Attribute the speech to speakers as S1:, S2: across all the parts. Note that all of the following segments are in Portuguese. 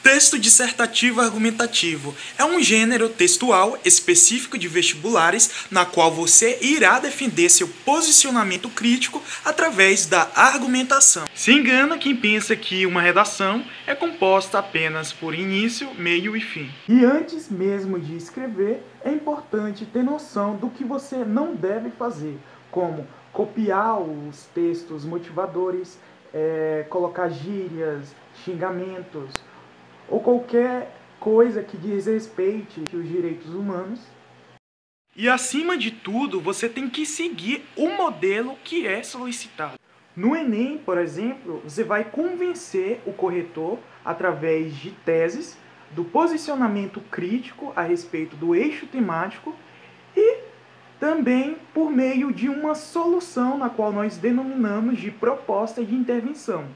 S1: Texto dissertativo argumentativo é um gênero textual específico de vestibulares na qual você irá defender seu posicionamento crítico através da argumentação. Se engana quem pensa que uma redação é composta apenas por início, meio e fim. E antes mesmo de escrever, é importante ter noção do que você não deve fazer, como copiar os textos motivadores, colocar gírias, xingamentos, ou qualquer coisa que desrespeite os direitos humanos. E acima de tudo, você tem que seguir o modelo que é solicitado. No Enem, por exemplo, você vai convencer o corretor através de teses, do posicionamento crítico a respeito do eixo temático e também por meio de uma solução na qual nós denominamos de proposta de intervenção.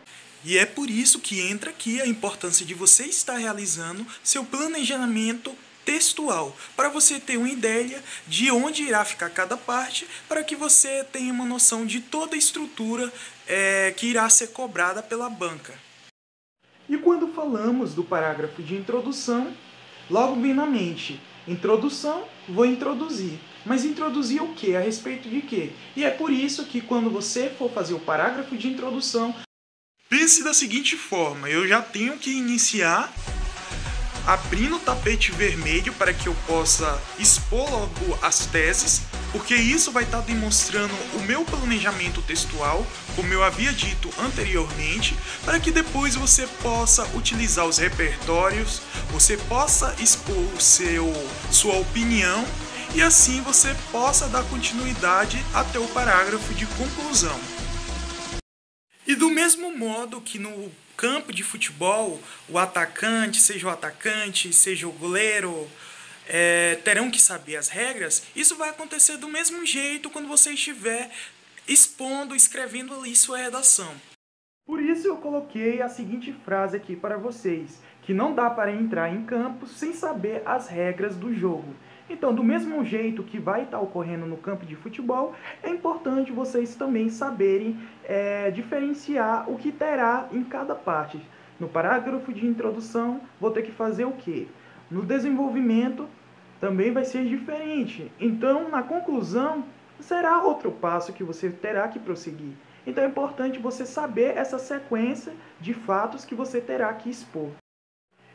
S1: E é por isso que entra aqui a importância de você estar realizando seu planejamento textual, para você ter uma ideia de onde irá ficar cada parte, para que você tenha uma noção de toda a estrutura que irá ser cobrada pela banca. E quando falamos do parágrafo de introdução, logo vem na mente, introdução, vou introduzir. Mas introduzir o quê? A respeito de quê? E é por isso que quando você for fazer o parágrafo de introdução, pense da seguinte forma: eu já tenho que iniciar abrindo o tapete vermelho para que eu possa expor logo as teses, porque isso vai estar demonstrando o meu planejamento textual, como eu havia dito anteriormente, para que depois você possa utilizar os repertórios, você possa expor sua opinião e assim você possa dar continuidade até o parágrafo de conclusão. E do mesmo modo que no campo de futebol, o atacante, seja o goleiro, terão que saber as regras, isso vai acontecer do mesmo jeito quando você estiver expondo, escrevendo ali sua redação. Por isso eu coloquei a seguinte frase aqui para vocês, que não dá para entrar em campo sem saber as regras do jogo. Então, do mesmo jeito que vai estar ocorrendo no campo de futebol, é importante vocês também saberem diferenciar o que terá em cada parte. No parágrafo de introdução, vou ter que fazer o quê? No desenvolvimento, também vai ser diferente. Então, na conclusão, será outro passo que você terá que prosseguir. Então, é importante você saber essa sequência de fatos que você terá que expor.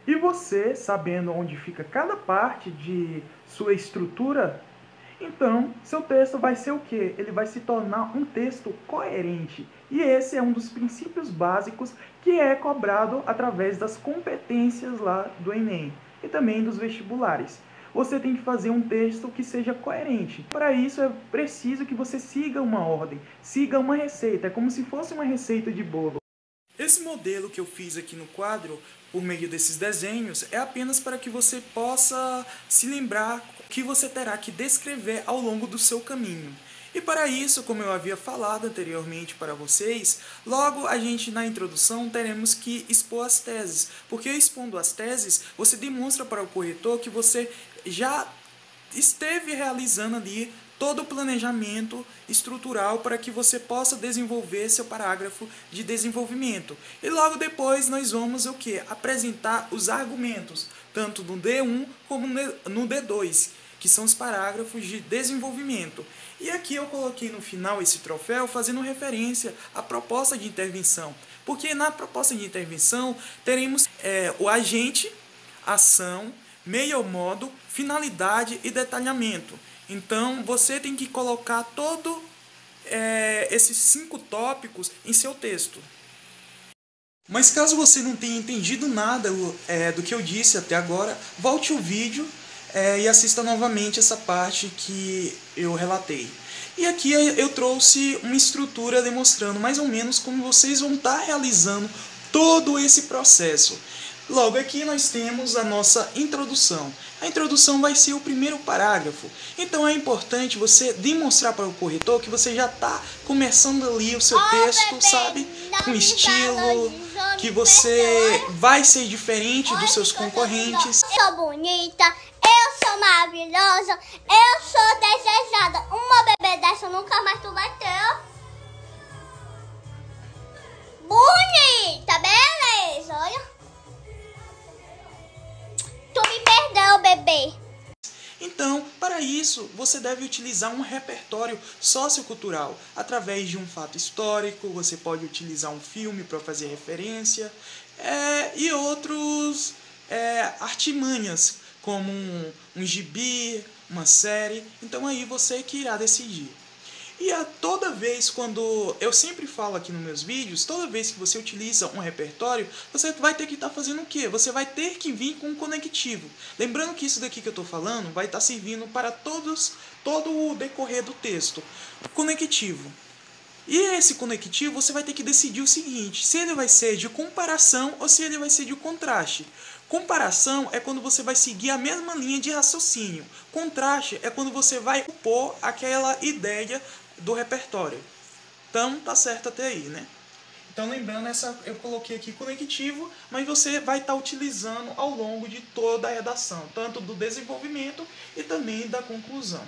S1: E você, sabendo onde fica cada parte de sua estrutura, então seu texto vai ser o quê? Ele vai se tornar um texto coerente. E esse é um dos princípios básicos que é cobrado através das competências lá do Enem e também dos vestibulares. Você tem que fazer um texto que seja coerente. Para isso é preciso que você siga uma ordem, siga uma receita. É como se fosse uma receita de bolo. Esse modelo que eu fiz aqui no quadro, por meio desses desenhos, é apenas para que você possa se lembrar que você terá que descrever ao longo do seu caminho. E para isso, como eu havia falado anteriormente para vocês, logo a gente na introdução teremos que expor as teses, porque expondo as teses, você demonstra para o corretor que você já esteve realizando ali todo o planejamento estrutural para que você possa desenvolver seu parágrafo de desenvolvimento. E logo depois nós vamos o quê? Apresentar os argumentos, tanto no D1 como no D2, que são os parágrafos de desenvolvimento. E aqui eu coloquei no final esse troféu fazendo referência à proposta de intervenção, porque na proposta de intervenção teremos o agente, ação, meio modo, finalidade e detalhamento. Então, você tem que colocar todos esses 5 tópicos em seu texto. Mas caso você não tenha entendido nada do que eu disse até agora, volte o vídeo e assista novamente essa parte que eu relatei. E aqui eu trouxe uma estrutura demonstrando mais ou menos como vocês vão estar realizando todo esse processo. Logo aqui nós temos a nossa introdução. A introdução vai ser o primeiro parágrafo. Então é importante você demonstrar para o corretor que você já está começando ali o seu texto, sabe? Com estilo, que você vai ser diferente dos seus concorrentes.
S2: Eu sou bonita, eu sou maravilhosa, eu sou desejada. Uma bebê dessa nunca mais tu vai ter. Bonita, beleza, olha.
S1: Então, para isso, você deve utilizar um repertório sociocultural. Através de um fato histórico, você pode utilizar um filme para fazer referência, e outros artimanhas, como um gibi, uma série. Então aí você que irá decidir. E toda vez quando... Eu sempre falo aqui nos meus vídeos, toda vez que você utiliza um repertório, você vai ter que estar fazendo o quê? Você vai ter que vir com um conectivo. Lembrando que isso daqui que eu estou falando vai estar servindo para todo o decorrer do texto. Conectivo. E esse conectivo você vai ter que decidir o seguinte: se ele vai ser de comparação ou se ele vai ser de contraste. Comparação é quando você vai seguir a mesma linha de raciocínio. Contraste é quando você vai opor aquela ideia do repertório. Então, tá certo até aí, né? Então, lembrando, eu coloquei aqui conectivo, mas você vai estar utilizando ao longo de toda a redação, tanto do desenvolvimento e também da conclusão.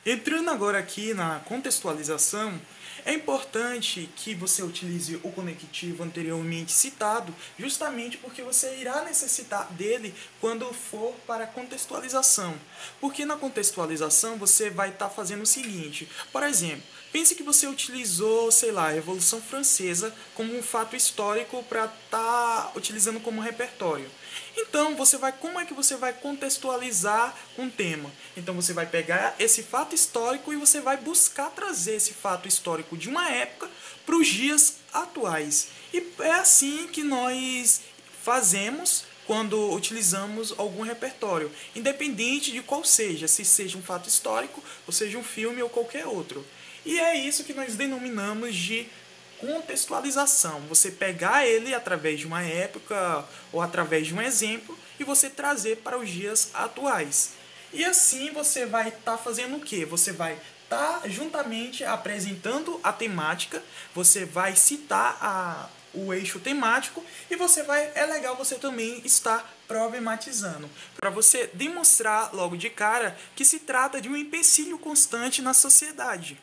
S1: Entrando agora aqui na contextualização, é importante que você utilize o conectivo anteriormente citado, justamente porque você irá necessitar dele quando for para a contextualização. Porque na contextualização você vai estar fazendo o seguinte: por exemplo, pense que você utilizou, sei lá, a Revolução Francesa como um fato histórico para estar utilizando como repertório. Então, como é que você vai contextualizar um tema? Então, você vai pegar esse fato histórico e você vai buscar trazer esse fato histórico de uma época para os dias atuais. E é assim que nós fazemos quando utilizamos algum repertório, independente de qual seja, se seja um fato histórico, ou seja um filme ou qualquer outro. E é isso que nós denominamos de contextualização. Você pegar ele através de uma época ou através de um exemplo e você trazer para os dias atuais. E assim você vai estar fazendo o quê? Você vai estar juntamente apresentando a temática, você vai citar o eixo temático e é legal você também estar problematizando, para você demonstrar logo de cara que se trata de um empecilho constante na sociedade.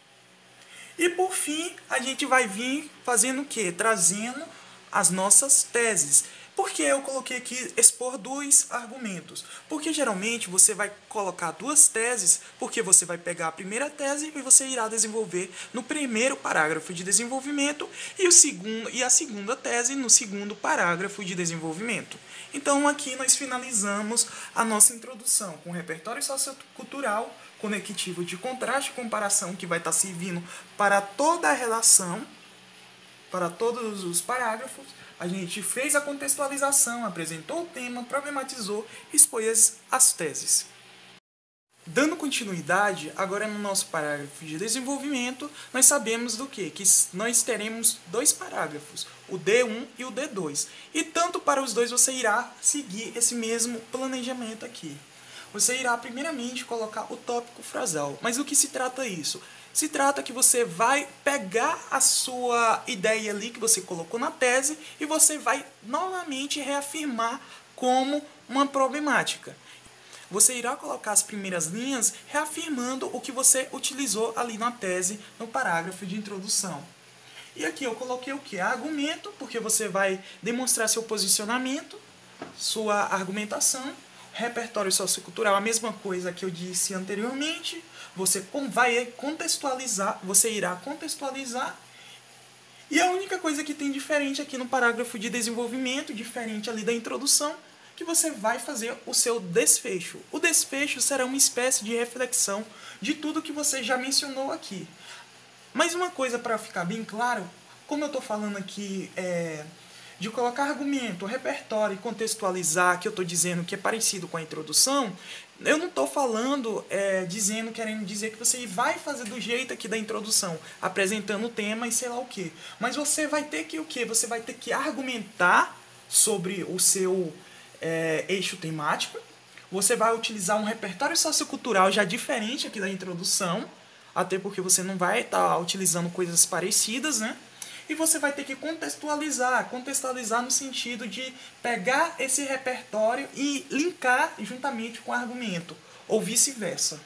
S1: E por fim, a gente vai vir fazendo o quê? Trazendo as nossas teses. Por que eu coloquei aqui expor 2 argumentos? Porque geralmente você vai colocar 2 teses, porque você vai pegar a primeira tese e você irá desenvolver no primeiro parágrafo de desenvolvimento e a segunda tese no segundo parágrafo de desenvolvimento. Então aqui nós finalizamos a nossa introdução com o repertório sociocultural, conectivo de contraste e comparação, que vai estar servindo para toda a relação, para todos os parágrafos. A gente fez a contextualização, apresentou o tema, problematizou e expôs as teses. Dando continuidade, agora no nosso parágrafo de desenvolvimento, nós sabemos do quê? Que nós teremos 2 parágrafos, o D1 e o D2. E tanto para os dois você irá seguir esse mesmo planejamento aqui. Você irá primeiramente colocar o tópico frasal. Mas o que se trata isso? Se trata que você vai pegar a sua ideia ali que você colocou na tese e você vai novamente reafirmar como uma problemática. Você irá colocar as primeiras linhas reafirmando o que você utilizou ali na tese, no parágrafo de introdução. E aqui eu coloquei o que? Argumento, porque você vai demonstrar seu posicionamento, sua argumentação. Repertório sociocultural, a mesma coisa que eu disse anteriormente. Você vai contextualizar, você irá contextualizar. E a única coisa que tem diferente aqui no parágrafo de desenvolvimento, diferente ali da introdução, que você vai fazer o seu desfecho. O desfecho será uma espécie de reflexão de tudo que você já mencionou aqui. Mas uma coisa para ficar bem claro, como eu estou falando aqui de colocar argumento, repertório e contextualizar, que eu estou dizendo que é parecido com a introdução, eu não estou falando, querendo dizer que você vai fazer do jeito aqui da introdução, apresentando o tema e sei lá o quê. Mas você vai ter que o quê? Você vai ter que argumentar sobre o seu eixo temático, você vai utilizar um repertório sociocultural já diferente aqui da introdução, até porque você não vai estar utilizando coisas parecidas, né? E você vai ter que contextualizar no sentido de pegar esse repertório e linkar juntamente com o argumento, ou vice-versa.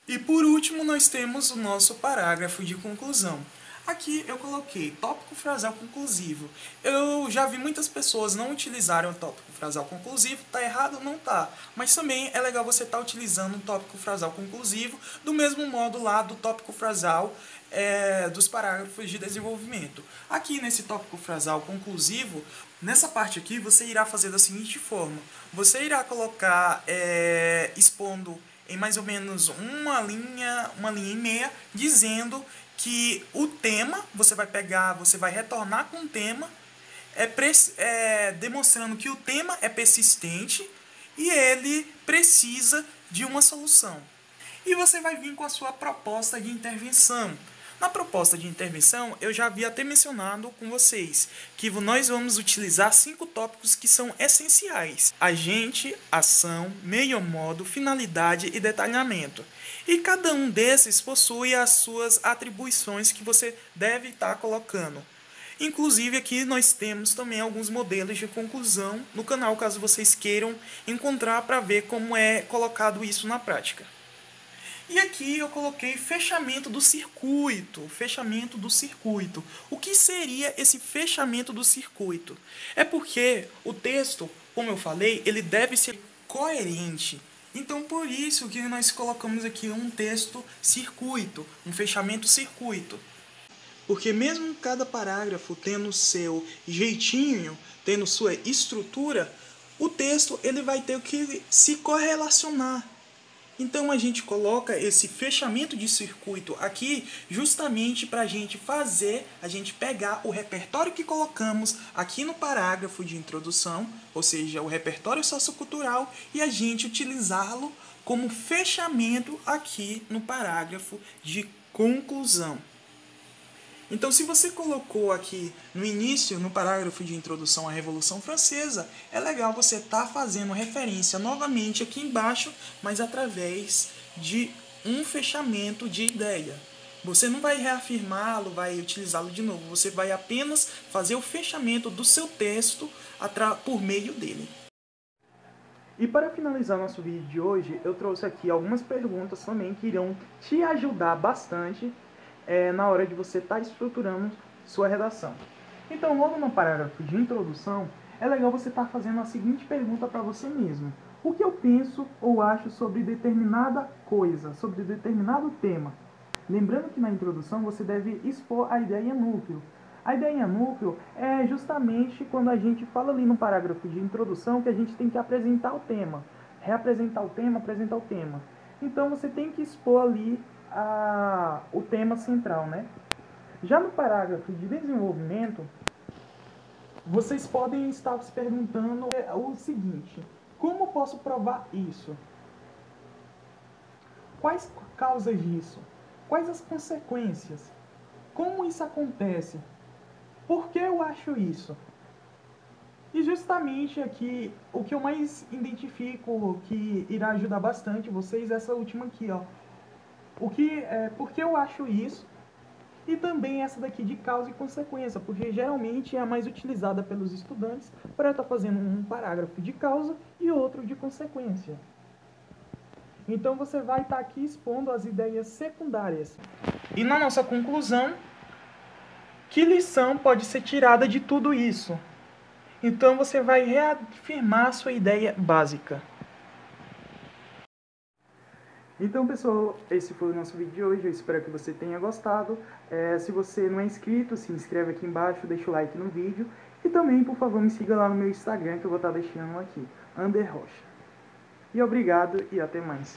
S1: E por último, nós temos o nosso parágrafo de conclusão. Aqui eu coloquei tópico frasal conclusivo. Eu já vi muitas pessoas não utilizarem o tópico frasal conclusivo. Tá errado? Não tá. Mas também é legal você estar utilizando o tópico frasal conclusivo do mesmo modo lá do tópico frasal dos parágrafos de desenvolvimento. Aqui nesse tópico frasal conclusivo, nessa parte aqui você irá fazer da seguinte forma. Você irá colocar expondo em mais ou menos uma linha e meia, dizendo que o tema, você vai retornar com o tema, demonstrando que o tema é persistente e ele precisa de uma solução. E você vai vir com a sua proposta de intervenção. Na proposta de intervenção, eu já havia até mencionado com vocês que nós vamos utilizar 5 tópicos que são essenciais: agente, ação, meio modo, finalidade e detalhamento. E cada um desses possui as suas atribuições que você deve estar colocando. Inclusive aqui nós temos também alguns modelos de conclusão no canal, caso vocês queiram encontrar para ver como é colocado isso na prática. E aqui eu coloquei fechamento do circuito. Fechamento do circuito. O que seria esse fechamento do circuito? É porque o texto, como eu falei, ele deve ser coerente. Então por isso que nós colocamos aqui um texto circuito, um fechamento circuito. Porque mesmo cada parágrafo tendo seu jeitinho, tendo sua estrutura, o texto ele vai ter que se correlacionar. Então a gente coloca esse fechamento de circuito aqui justamente para a gente pegar o repertório que colocamos aqui no parágrafo de introdução, ou seja, o repertório sociocultural, e a gente utilizá-lo como fechamento aqui no parágrafo de conclusão. Então, se você colocou aqui no início, no parágrafo de introdução à Revolução Francesa, é legal você estar fazendo referência novamente aqui embaixo, mas através de um fechamento de ideia. Você não vai reafirmá-lo, vai utilizá-lo de novo, você vai apenas fazer o fechamento do seu texto por meio dele. E para finalizar nosso vídeo de hoje, eu trouxe aqui algumas perguntas também que irão te ajudar bastante na hora de você estar estruturando sua redação. Então, logo no parágrafo de introdução, é legal você estar fazendo a seguinte pergunta para você mesmo: o que eu penso ou acho sobre determinada coisa, sobre determinado tema? Lembrando que na introdução você deve expor a ideia núcleo. A ideia núcleo é justamente quando a gente fala ali no parágrafo de introdução que a gente tem que apresentar o tema, reapresentar o tema, apresentar o tema. Então você tem que expor ali o tema central, né? Já no parágrafo de desenvolvimento, vocês podem estar se perguntando o seguinte: como posso provar isso? Quais causas disso? Quais as consequências? Como isso acontece? Por que eu acho isso? E justamente aqui, o que eu mais identifico que irá ajudar bastante vocês é essa última aqui, ó. Por que eu acho isso? E também essa daqui de causa e consequência, porque geralmente é a mais utilizada pelos estudantes para estar fazendo um parágrafo de causa e outro de consequência. Então você vai estar aqui expondo as ideias secundárias. E na nossa conclusão, que lição pode ser tirada de tudo isso? Então você vai reafirmar a sua ideia básica. Então, pessoal, esse foi o nosso vídeo de hoje. Eu espero que você tenha gostado. Se você não é inscrito, se inscreve aqui embaixo, deixa o like no vídeo. E também, por favor, me siga lá no meu Instagram, que eu vou estar deixando aqui, _Rocha. E obrigado e até mais.